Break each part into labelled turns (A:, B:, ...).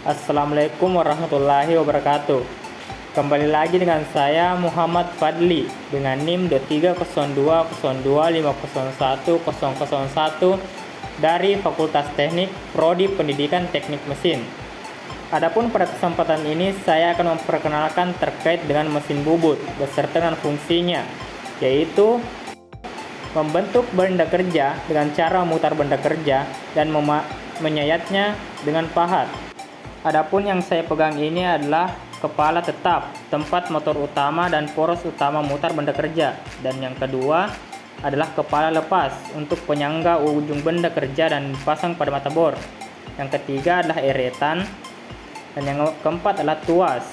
A: Assalamualaikum warahmatullahi wabarakatuh. Kembali lagi dengan saya Muhammad Fadli dengan NIM 230202501001 dari Fakultas Teknik Prodi Pendidikan Teknik Mesin. Adapun pada kesempatan ini saya akan memperkenalkan terkait dengan mesin bubut beserta dengan fungsinya, yaitu membentuk benda kerja dengan cara memutar benda kerja dan menyayatnya dengan pahat. Adapun yang saya pegang ini adalah kepala tetap, tempat motor utama dan poros utama mutar benda kerja. Dan yang kedua adalah kepala lepas untuk penyangga ujung benda kerja dan dipasang pada mata bor. Yang ketiga adalah eretan. Dan yang keempat adalah tuas.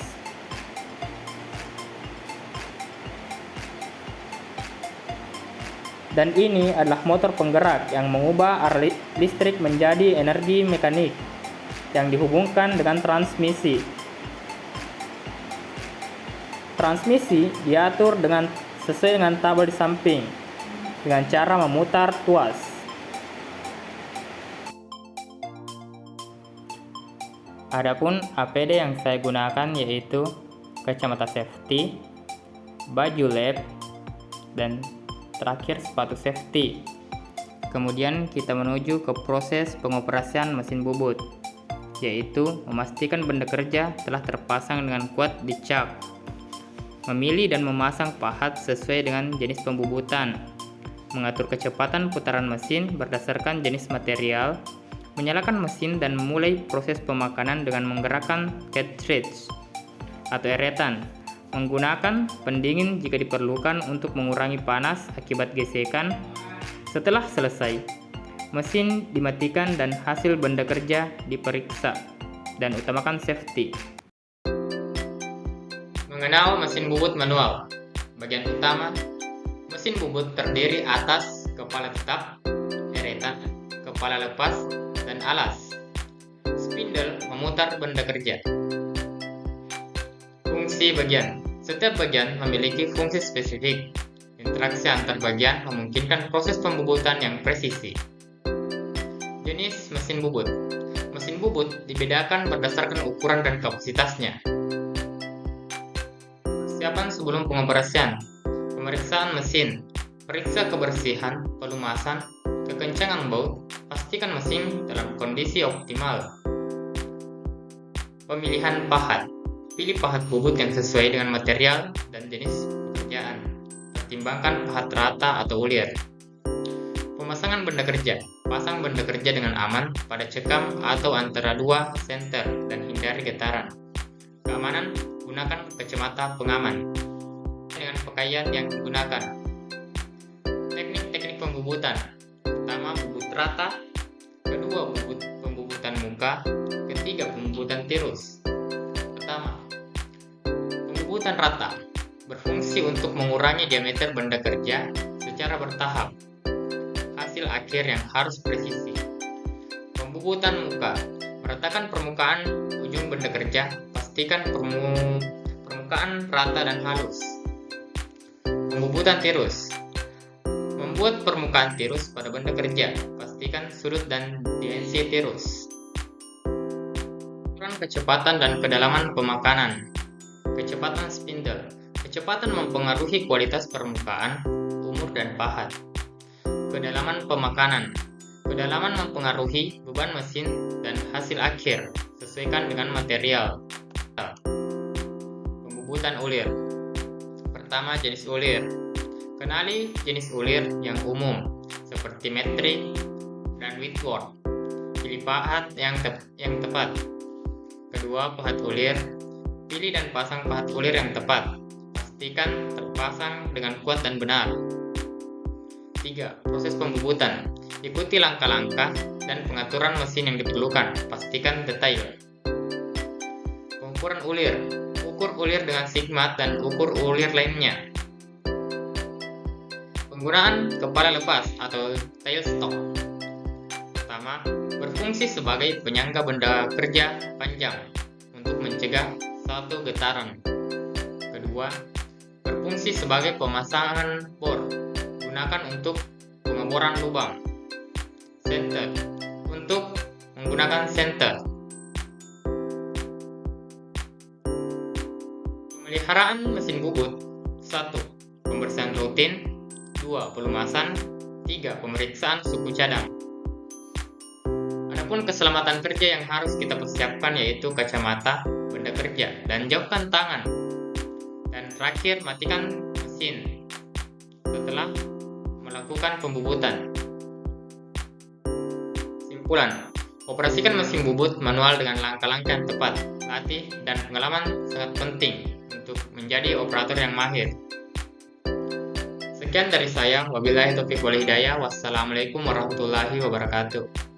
A: Dan ini adalah motor penggerak yang mengubah arus listrik menjadi energi mekanik yang dihubungkan dengan transmisi. Transmisi diatur sesuai dengan tabel di samping dengan cara memutar tuas. Adapun APD yang saya gunakan yaitu kacamata safety, baju lab, dan terakhir sepatu safety. Kemudian kita menuju ke proses pengoperasian mesin bubut, yaitu memastikan benda kerja telah terpasang dengan kuat di cak, memilih dan memasang pahat sesuai dengan jenis pembubutan, mengatur kecepatan putaran mesin berdasarkan jenis material, menyalakan mesin dan memulai proses pemakanan dengan menggerakkan cartridge atau eretan, menggunakan pendingin jika diperlukan untuk mengurangi panas akibat gesekan. Setelah selesai, mesin dimatikan dan hasil benda kerja diperiksa dan utamakan safety. Mengenal mesin bubut manual. Bagian utama, mesin bubut terdiri atas kepala tetap, eretan, kepala lepas, dan alas. Spindle memutar benda kerja. Fungsi bagian. Setiap bagian memiliki fungsi spesifik. Interaksi antar bagian memungkinkan proses pembubutan yang presisi. Jenis mesin bubut. Mesin bubut dibedakan berdasarkan ukuran dan kapasitasnya. Persiapan sebelum pengoperasian. Pemeriksaan mesin. Periksa kebersihan, pelumasan, kekencangan baut, pastikan mesin dalam kondisi optimal. Pemilihan pahat. Pilih pahat bubut yang sesuai dengan material dan jenis pekerjaan. Pertimbangkan pahat rata atau ulir. Pemasangan benda kerja. Pasang benda kerja dengan aman pada cekam atau antara dua senter dan hindari getaran. Keamanan, gunakan kacamata pengaman dengan pakaian yang digunakan. Teknik-teknik pembubutan. Pertama, bubut rata. Kedua, pembubutan muka. Ketiga, pembubutan tirus. Pertama, pembubutan rata berfungsi untuk mengurangi diameter benda kerja secara bertahap. Hasil akhir yang harus presisi. Pembubutan muka. Meratakan permukaan ujung benda kerja, pastikan permukaan rata dan halus. Pembubutan tirus. Membuat permukaan tirus pada benda kerja, pastikan sudut dan dimensi tirus. Ukuran kecepatan dan kedalaman pemakanan. Kecepatan spindle. Kecepatan mempengaruhi kualitas permukaan, umur, dan pahat. Kedalaman pemakanan. Kedalaman mempengaruhi beban mesin dan hasil akhir, sesuaikan dengan material. Pembubutan ulir. Pertama, jenis ulir. Kenali jenis ulir yang umum, seperti metrik dan Whitworth. Pilih pahat yang tepat. Kedua, pahat ulir. Pilih dan pasang pahat ulir yang tepat. Pastikan terpasang dengan kuat dan benar. 3. Proses pembubutan. Ikuti langkah-langkah dan pengaturan mesin yang diperlukan. Pastikan detail. Pengukuran ulir. Ukur ulir dengan sigmat dan ukur ulir lainnya. Penggunaan kepala lepas atau tailstock. Pertama, berfungsi sebagai penyangga benda kerja panjang untuk mencegah satu getaran. Kedua, berfungsi sebagai pemasangan bor. Gunakan untuk pengeboran lubang. Center. Untuk menggunakan senter. Pemeliharaan mesin bubut. 1. Pembersihan rutin. 2. Pelumasan. 3. Pemeriksaan suku cadang. Adapun keselamatan kerja yang harus kita persiapkan yaitu kacamata, benda kerja, dan jauhkan tangan. Dan terakhir, matikan mesin setelah melakukan pembubutan. Simpulan, operasikan mesin bubut manual dengan langkah-langkah yang tepat. Latih dan pengalaman sangat penting untuk menjadi operator yang mahir. Sekian dari saya. Wabillahi taufiq wal hidayah. Wassalamualaikum warahmatullahi wabarakatuh.